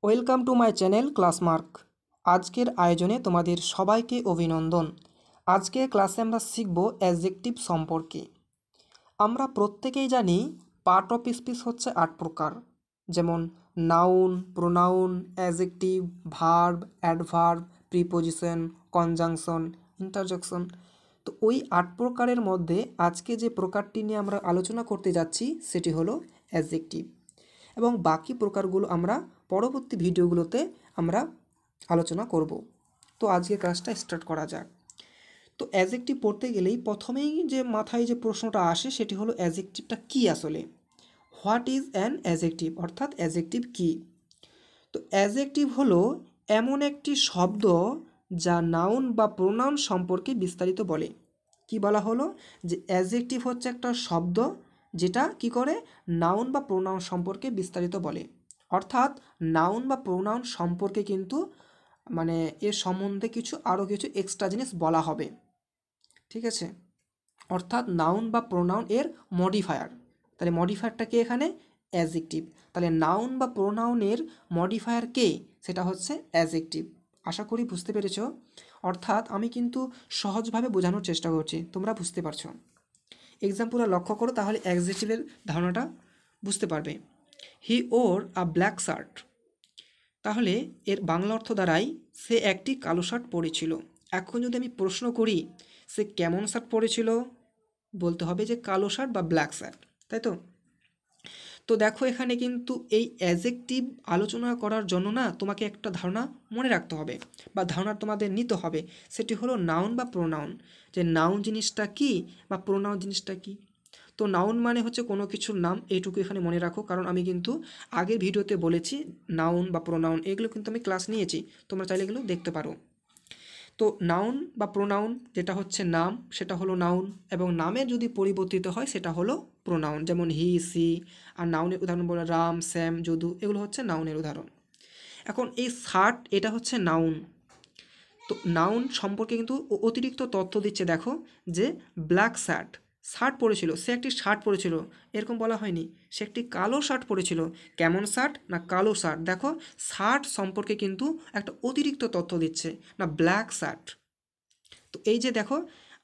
Welcome to my channel Classmark. আজকের আয়োজনে তোমাদের সবাইকে অভিনন্দন। আজকের ক্লাসে আমরা শিখব অ্যাডজেক্টিভ সম্পর্কে। আমরা প্রত্যেকেই জানি পার্ট অফ স্পিচ হচ্ছে 8 প্রকার, যেমন noun, pronoun, adjective, verb, adverb, preposition, conjunction, interjection. তো ওই 8 প্রকারের মধ্যে আজকে যে প্রকারটি নিয়ে আমরা আলোচনা করতে যাচ্ছি সেটি হলো অ্যাডজেক্টিভ, এবং বাকি প্রকারগুলো আমরা পরবর্তী ভিডিওগুলোতে আমরা আলোচনা করব। তো আজকে ক্লাসটা স্টার্ট করা যাক। তো অ্যাডজেক্টিভ পড়তে গেলেই প্রথমেই যে মাথায় যে প্রশ্নটা আসে সেটি হলো অ্যাডজেক্টিভটা কী আসলে। হোয়াট ইজ অ্যান অ্যাডজেক্টিভ, অর্থাৎ অ্যাডজেক্টিভ কী? তো অ্যাডজেক্টিভ হলো এমন একটি শব্দ যা নাউন বা প্রোনাউন সম্পর্কে বিস্তারিত বলে। কি বলা হলো যে অ্যাডজেক্টিভ হচ্ছে একটা শব্দ যেটা কি করে নাউন বা প্রোনাউন সম্পর্কে বিস্তারিত বলে, অর্থাৎ নাউন বা প্রোনাউন সম্পর্কে কিন্তু মানে এর সম্বন্ধে আরও কিছু এক্সট্রা জিনিস বলা হবে। ঠিক আছে, অর্থাৎ নাউন বা প্রোনাউন এর মডিফায়ার। তাহলে মডিফায়ারটা কে এখানে? অ্যাডজেক্টিভ। তাহলে নাউন বা প্রোনাউনের মডিফায়ার কে? সেটা হচ্ছে অ্যাডজেক্টিভ। আশা করি বুঝতে পেরেছ। অর্থাৎ আমি কিন্তু সহজভাবে বোঝানোর চেষ্টা করছি, তোমরা বুঝতে পারছো। এক্সাম্পলটা লক্ষ্য করো, তাহলে অ্যাডজেক্টিভের ধারণাটা বুঝতে পারবে। হি ওর আ ব্ল্যাক শার্ট, তাহলে এর বাংলা অর্থ দাঁড়ায় সে একটি কালো শার্ট পরেছিল। এখন যদি আমি প্রশ্ন করি সে কেমন শার্ট পরেছিল, বলতে হবে যে কালো শার্ট বা ব্ল্যাক শার্ট, তাই তো? তো দেখো এখানে কিন্তু এই অ্যাডজেক্টিভ আলোচনা করার জন্য না তোমাকে একটা ধারণা মনে রাখতে হবে বা ধারণা তোমাদের নিতে হবে, সেটি হলো নাউন বা প্রোনাউন। যে নাউন জিনিসটা কি বা প্রোনাউন জিনিসটা কি। তো নাউন মানে হচ্ছে কোনো কিছুর নাম, এইটুকু এখানে মনে রাখো, কারণ আমি কিন্তু আগের ভিডিওতে বলেছি নাউন বা প্রোনাউন এগুলো কিন্তু আমি ক্লাস নিয়েছি, তোমরা চাইলে এগুলো দেখতে পারো। তো নাউন বা প্রোনাউন যেটা হচ্ছে নাম সেটা হলো নাউন, এবং নামের যদি পরিবর্তিত হয় সেটা হলো প্রোনাউন, যেমন হি, সি। আর নাউনের উদাহরণ বলে রাম, শ্যাম, যদু, এগুলো হচ্ছে নাউনের উদাহরণ। এখন এই শার্ট এটা হচ্ছে নাউন। তো নাউন সম্পর্কে কিন্তু অতিরিক্ত তথ্য দিচ্ছে, দেখো যে ব্ল্যাক শার্ট, শার্ট পরেছিল, সে একটি শার্ট পরেছিল, এরকম বলা হয়নি। সে একটি কালো শার্ট পরেছিল। কেমন শার্ট? না কালো শার্ট। দেখো শার্ট সম্পর্কে কিন্তু একটা অতিরিক্ত তথ্য দিচ্ছে, না ব্ল্যাক শার্ট। তো এই যে দেখো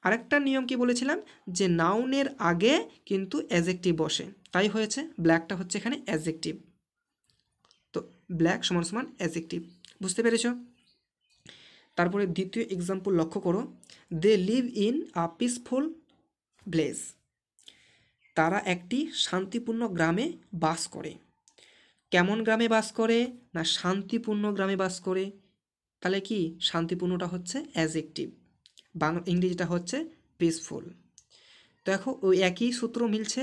আরেকটা নিয়ম কি বলেছিলাম, যে নাউনের আগে কিন্তু অ্যাডজেক্টিভ বসে, তাই হয়েছে ব্ল্যাকটা হচ্ছে এখানে অ্যাডজেক্টিভ। তো ব্ল্যাক সমান সমান অ্যাডজেক্টিভ, বুঝতে পেরেছো? তারপরে দ্বিতীয় এক্সাম্পল লক্ষ্য করো, they live in a peaceful village, তারা একটি শান্তিপূর্ণ গ্রামে বাস করে। কেমন গ্রামে বাস করে? না শান্তিপূর্ণ গ্রামে বাস করে। তাহলে কি শান্তিপূর্ণটা হচ্ছে অ্যাডজেক্টিভ, বাংলা ইংরেজিটা হচ্ছে পিসফুল। দেখো ওই একই সূত্র মিলছে,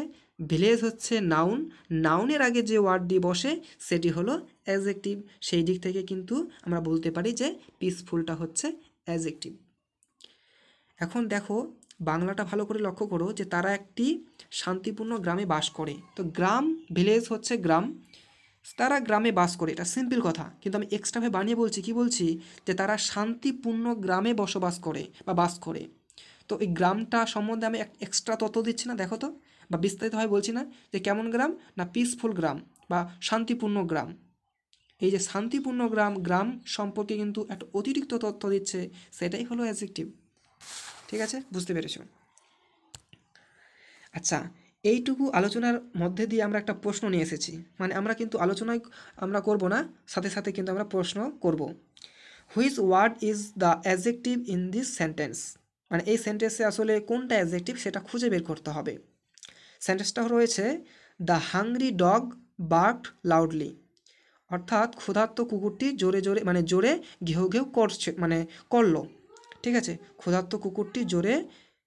ভিলেজ হচ্ছে নাউন, নাউনের আগে যে ওয়ার্ডটি বসে সেটি হলো অ্যাডজেক্টিভ। সেই দিক থেকে কিন্তু আমরা বলতে পারি যে পিসফুলটা হচ্ছে অ্যাডজেক্টিভ। এখন দেখো বাংলাটা ভালো করে লক্ষ্য করো, যে তারা একটি শান্তিপূর্ণ গ্রামে বাস করে। তো গ্রাম, ভিলেজ হচ্ছে গ্রাম, তারা গ্রামে বাস করে, এটা সিম্পল কথা, কিন্তু আমি এক্সট্রাভাবে বানিয়ে বলছি, কি বলছি, যে তারা শান্তিপূর্ণ গ্রামে বসবাস করে বা বাস করে। তো এই গ্রামটা সম্বন্ধে আমি এক্সট্রা তথ্য দিচ্ছি না, দেখো তো, বা বিস্তারিতভাবে বলছি না যে কেমন গ্রাম, না পিসফুল গ্রাম বা শান্তিপূর্ণ গ্রাম। এই যে শান্তিপূর্ণ গ্রাম, গ্রাম সম্পর্কে কিন্তু একটা অতিরিক্ত তথ্য দিচ্ছে, সেটাই হলো অ্যাডজেক্টিভ। ঠিক আছে, বুঝতে পেরেছো? আচ্ছা, এইটুকু আলোচনার মধ্যে দিয়ে আমরা একটা প্রশ্ন নিয়ে এসেছি, মানে আমরা কিন্তু আলোচনায় আমরা করব না, সাথে সাথে কিন্তু আমরা প্রশ্ন করব। Which word is the adjective in this sentence, মানে এই সেন্টেন্সে আসলে কোনটা অ্যাডজেক্টিভ সেটা খুঁজে বের করতে হবে। সেন্টেন্সটা রয়েছে the hungry dog barked loudly, অর্থাৎ ক্ষুধার্ত কুকুরটি জোরে জোরে মানে জোরে ঘেউ ঘেউ করছে, মানে করলো। ঠিক আছে, ক্ষুধার্ত কুকুরটি জোরে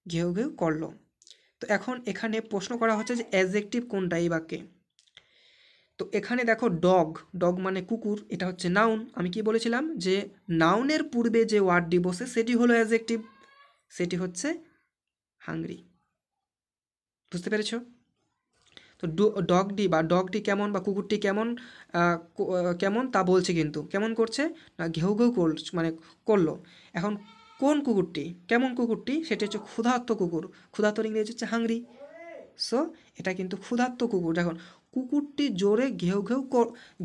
ঘেউ ঘেউ করলো। তো এখন এখানে প্রশ্ন করা হচ্ছে যে অ্যাডজেক্টিভ কোনটা এই বাক্যে। তো এখানে দেখো ডগ, ডগ মানে কুকুর, এটা হচ্ছে নাউন। আমি কি বলেছিলাম যে নাউনের পূর্বে যে ওয়ার্ডটি বসে সেটি হলো অ্যাডজেক্টিভ, সেটি হচ্ছে হাংরি। বুঝতে পেরেছো? তো ডগটি বা ডগটি কেমন বা কুকুরটি কেমন, কেমন তা বলছে, কিন্তু কেমন করছে, না ঘেউ ঘেউ মানে করলো। এখন কোন কুকুরটি, কেমন কুকুরটি, সেটি হচ্ছে ক্ষুধার্ত কুকুর। ক্ষুধার্তর ইংরেজি হচ্ছে হাংরি। সো এটা কিন্তু ক্ষুধার্ত কুকুর। দেখুন কুকুরটি জোরে ঘেউ ঘেউ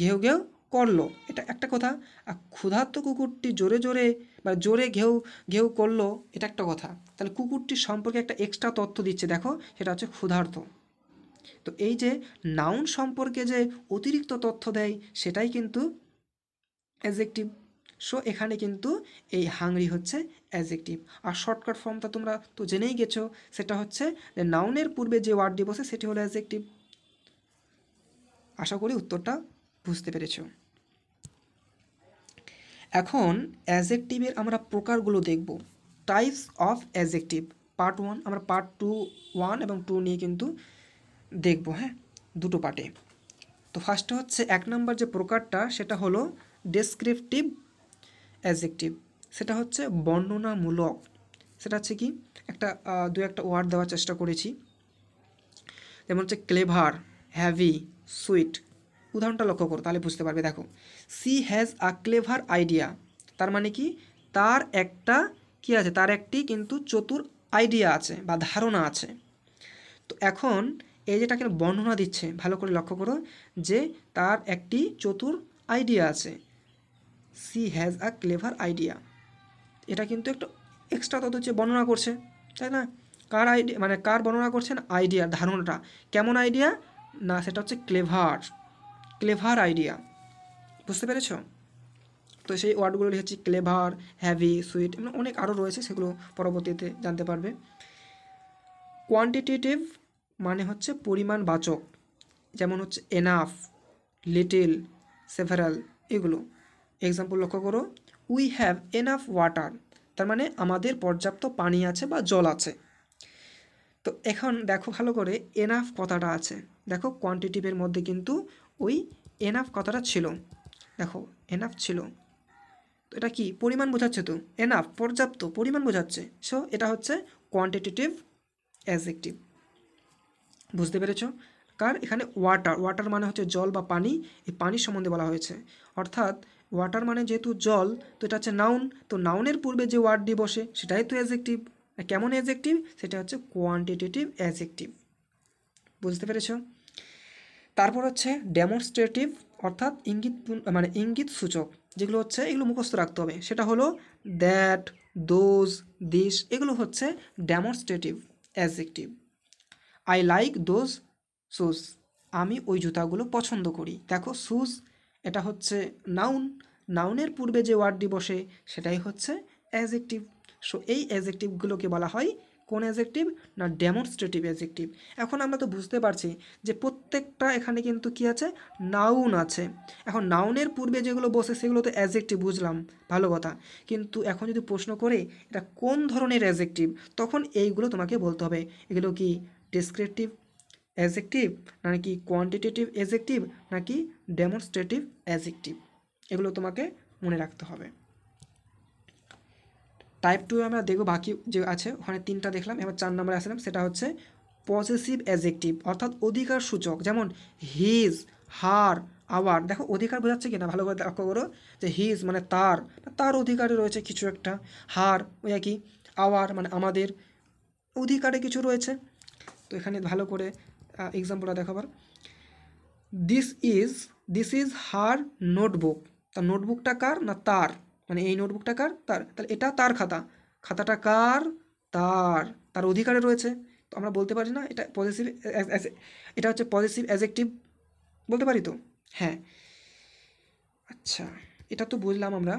ঘেউ ঘেউ করলো, এটা একটা কথা। আর ক্ষুধার্ত কুকুরটি জোরে জোরে বা জোরে ঘেউ ঘেউ করলো, এটা একটা কথা। তাহলে কুকুরটির সম্পর্কে একটা এক্সট্রা তথ্য দিচ্ছে, দেখো সেটা হচ্ছে ক্ষুধার্ত। তো এই যে নাউন সম্পর্কে যে অতিরিক্ত তথ্য দেয় সেটাই কিন্তু অ্যাডজেক্টিভ। সো এখানে কিন্তু এই হাংরি হচ্ছে অ্যাডজেক্টিভ। আর শর্টকাট ফর্মটা তোমরা তো জেনেই গেছো, সেটা হচ্ছে যে নাউনের পূর্বে যে ওয়ার্ডটি বসে সেটি হলো অ্যাডজেক্টিভ। আশা করি উত্তরটা বুঝতে পেরেছো। এখন অ্যাডজেক্টিভের আমরা প্রকারগুলো দেখব, টাইপস অফ অ্যাডজেক্টিভ। পার্ট 1 আমরা পার্ট 2 1 এবং 2 নিয়ে কিন্তু দেখব, হ্যাঁ, দুটো পার্টে। তো ফার্স্টে হচ্ছে 1 নম্বর যে প্রকারটা সেটা হলো ডেসক্রিপটিভ অ্যাডজেক্টিভ। সেটা হচ্ছে বর্ণনামূলক। সেটা হচ্ছে কি, একটা দু একটা ওয়ার্ড দেওয়ার চেষ্টা করেছি, যেমন হচ্ছে ক্লেভার, হ্যাভি, সুইট। উদাহরণটা লক্ষ্য করো তাহলে বুঝতে পারবে। দেখো, she has a clever idea, তার মানে কি, তার একটা কি আছে, তার একটি কিন্তু চতুর আইডিয়া আছে বা ধারণা আছে। তো এখন এই যেটাকে বর্ণনা দিচ্ছে, ভালো করে লক্ষ্য করো যে তার একটি চতুর আইডিয়া আছে, she has a clever idea. এটা কিন্তু একটু এক্সট্রা তথ্য হচ্ছে, বর্ণনা করছে, তাই না? কার আইডিয়া, মানে কার বর্ণনা করছেন, আইডিয়া, ধারণাটা। কেমন আইডিয়া না, সেটা হচ্ছে ক্লেভার, ক্লেভার আইডিয়া। বুঝতে পেরেছ? তো সেই ওয়ার্ডগুলো হচ্ছে ক্লেভার, হ্যাভি, সুইট, মানে অনেক আরও রয়েছে, সেগুলো পরবর্তীতে জানতে পারবে। কোয়ান্টিটেটিভ মানে হচ্ছে পরিমাণবাচক, যেমন হচ্ছে এনাফ, লিটিল, সেভারাল, এগুলো। এক্সাম্পল লক্ষ্য করো, উই হ্যাভ এনাফ ওয়াটার, তার মানে আমাদের পর্যাপ্ত পানি আছে বা জল আছে। তো এখন দেখো ভালো করে, এনাফ কথাটা আছে, দেখো কোয়ান্টিটিভের মধ্যে কিন্তু ওই এনাফ কথাটা ছিল, দেখো এনাফ ছিল। তো এটা কি, পরিমাণ বোঝাচ্ছে, তো এনাফ পর্যাপ্ত পরিমাণ বোঝাচ্ছে। সো এটা হচ্ছে কোয়ান্টিটেটিভ অ্যাডজেক্টিভ। বুঝতে পেরেছো? কার এখানে ওয়াটার, ওয়াটার মানে হচ্ছে জল বা পানি, এই পানির সম্বন্ধে বলা হয়েছে। অর্থাৎ ওয়াটার মানে যেহেতু জল, তো এটা হচ্ছে নাউন, তো নাউনের পূর্বে যে ওয়ার্ডটি বসে সেটাই তো অ্যাডজেক্টিভ। কেমন অ্যাডজেক্টিভ, সেটা হচ্ছে কোয়ান্টিটেটিভ অ্যাডজেক্টিভ। বুঝতে পেরেছো? তারপর হচ্ছে ডেমনস্ট্রেটিভ, অর্থাৎ ইঙ্গিত, মানে ইঙ্গিত সূচক, যেগুলো হচ্ছে এগুলো মুখস্থ রাখতে হবে। সেটা হলো দ্যাট, দোজ, দিস, এগুলো হচ্ছে demonstrative adjective. I like those shoes, আমি ওই জুতাগুলো পছন্দ করি। দেখো শুজ, এটা হচ্ছে নাউন, নাউনের পূর্বে যে ওয়ার্ডটি বসে সেটাই হচ্ছে অ্যাডজেক্টিভ। সো এই অ্যাডজেক্টিভগুলোকে বলা হয় কোন অ্যাডজেক্টিভ না, ডেমনস্ট্রেটিভ অ্যাডজেক্টিভ। এখন আমরা তো বুঝতে পারছি যে প্রত্যেকটা এখানে কিন্তু কি আছে, নাউন আছে। এখন নাউনের পূর্বে যেগুলো বসে সেগুলো তো অ্যাডজেক্টিভ, বুঝলাম, ভালো কথা। কিন্তু এখন যদি প্রশ্ন করে এটা কোন ধরনের অ্যাডজেক্টিভ, তখন এইগুলো তোমাকে বলতে হবে, এগুলো কি ডেসক্রিপটিভ অ্যাডজেক্টিভ, নাকি কোয়ান্টিটেটিভ অ্যাডজেক্টিভ, নাকি ডেমনস্ট্রেটিভ অ্যাডজেক্টিভ, এগুলো তোমাকে মনে রাখতে হবে। টাইপ 2 আমরা দেখব, বাকি যে আছে ওখানে 3টা দেখলাম, এবার 4 নম্বরে আসলাম, সেটা হচ্ছে পজেসিভ অ্যাডজেক্টিভ, অর্থাৎ অধিকার সূচক। যেমন হিজ, হার, আওয়ার। দেখো অধিকার বোঝাচ্ছে কিনা ভালো করে লক্ষ্য করো, যে হিজ মানে তার, তার অধিকারে রয়েছে কিছু একটা। হার ওই কি, আওয়ার মানে আমাদের অধিকারে কিছু রয়েছে। তো এখানে ভালো করে এক্সাম্পলটা দেখাবার, this is, this is her notebook, তার নোটবুকটা কার না, তার, মানে এই নোটবুকটা কার, তার। তাহলে এটা তার খাতা, খাতাটা কার, তার, তার অধিকারে রয়েছে। তো আমরা বলতে পারি না এটা পজিটিভ, এটা হচ্ছে পজিটিভ অ্যাডজেক্টিভ, বলতে পারি তো? হ্যাঁ। আচ্ছা, এটা তো বুঝলাম আমরা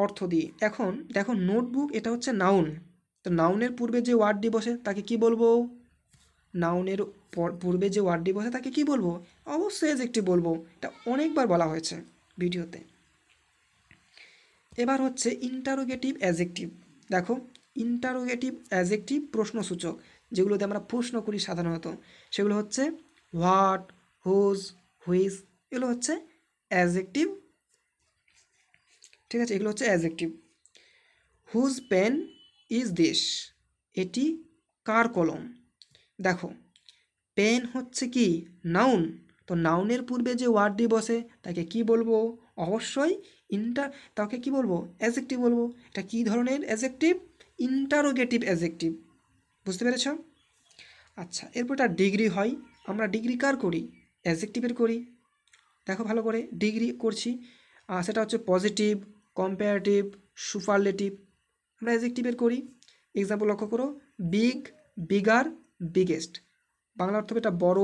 অর্থ দিয়ে। এখন দেখো নোটবুক, এটা হচ্ছে নাউন, তো নাউনের পূর্বে যে ওয়ার্ডটি বসে তাকে কি বলবো, নাউনের পূর্বে যে ওয়ার্ডটি বসে তাকে কি বলবো, অবশ্যই অ্যাডজেক্টিভ বলবো। এটা অনেকবার বলা হয়েছে ভিডিওতে। এবার হচ্ছে ইন্টারোগেটিভ অ্যাডজেক্টিভ। দেখো ইন্টারোগেটিভ অ্যাডজেক্টিভ প্রশ্নসূচক, যেগুলোতে আমরা প্রশ্ন করি সাধারণত, সেগুলো হচ্ছে হোয়াট, হুজ, হুইচ, এগুলো হচ্ছে অ্যাডজেক্টিভ। ঠিক আছে, এগুলো হচ্ছে adjective. Whose pen is this, এটি কার কলম। দেখো পেন হচ্ছে কি, নাউন, তো নাউনের পূর্বে যে ওয়ার্ডটি বসে তাকে কি বলবো, অবশ্যই তাকে কি বলবো, অ্যাডজেক্টিভ বলবো। এটা কি ধরনের অ্যাডজেক্টিভ, ইন্টারোগেটিভ অ্যাডজেক্টিভ। বুঝতে পেরেছ? আচ্ছা, এরপর এটা ডিগ্রি হয়, আমরা ডিগ্রি কার করি, অ্যাডজেক্টিভের করি। দেখো ভালো করে, ডিগ্রি করছি, সেটা হচ্ছে পজিটিভ, কম্পারেটিভ, সুপারলেটিভ। আমরা অ্যাডজেক্টিভের করি। এক্সাম্পল লক্ষ্য করো, বিগ, বিগার, বিগেস্ট। বাংলা অর্থ হবে এটা বড়,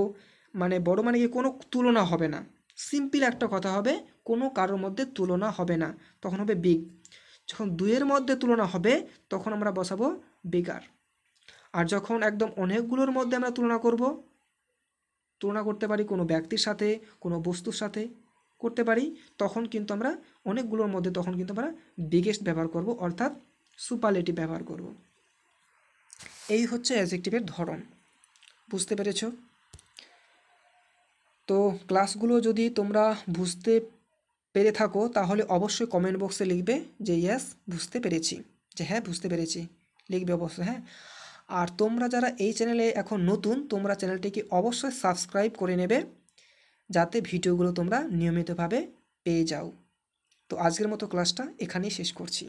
বড় মানে কি কোনো তুলনা হবে না। সিম্পল একটা কথা হবে, কোনো কারোর মধ্যে তুলনা হবে না, তখন হবে বিগ। যখন দুইয়ের মধ্যে তুলনা হবে তখন আমরা বসাবো বিগার। আর যখন একদম অনেকগুলোর মধ্যে আমরা তুলনা করতে পারি, কোনো ব্যক্তির সাথে, কোনো বস্তুর সাথে করতে পারি, তখন কিন্তু আমরা অনেকগুলোর মধ্যে তখন কিন্তু আমরা বিগেস্ট ব্যবহার করব, অর্থাৎ সুপারলেটিভ ব্যবহার করব। এই হচ্ছে অ্যাডজেক্টিভের ধরন। বুঝতে পেরেছো? তো ক্লাসগুলো যদি তোমরা বুঝতে পেরে থাকো তাহলে অবশ্যই কমেন্ট বক্সে লিখবে যে ইয়েস বুঝতে পেরেছি, যে হ্যাঁ বুঝতে পেরেছি, লিখবে অবশ্যই, হ্যাঁ। আর তোমরা যারা এই চ্যানেলে এখন নতুন, তোমরা চ্যানেলটিকে অবশ্যই সাবস্ক্রাইব করে নেবে, যাতে ভিডিওগুলো তোমরা নিয়মিতভাবে পেয়ে যাও। তো আজকের মতো ক্লাসটা এখানেই শেষ করছি।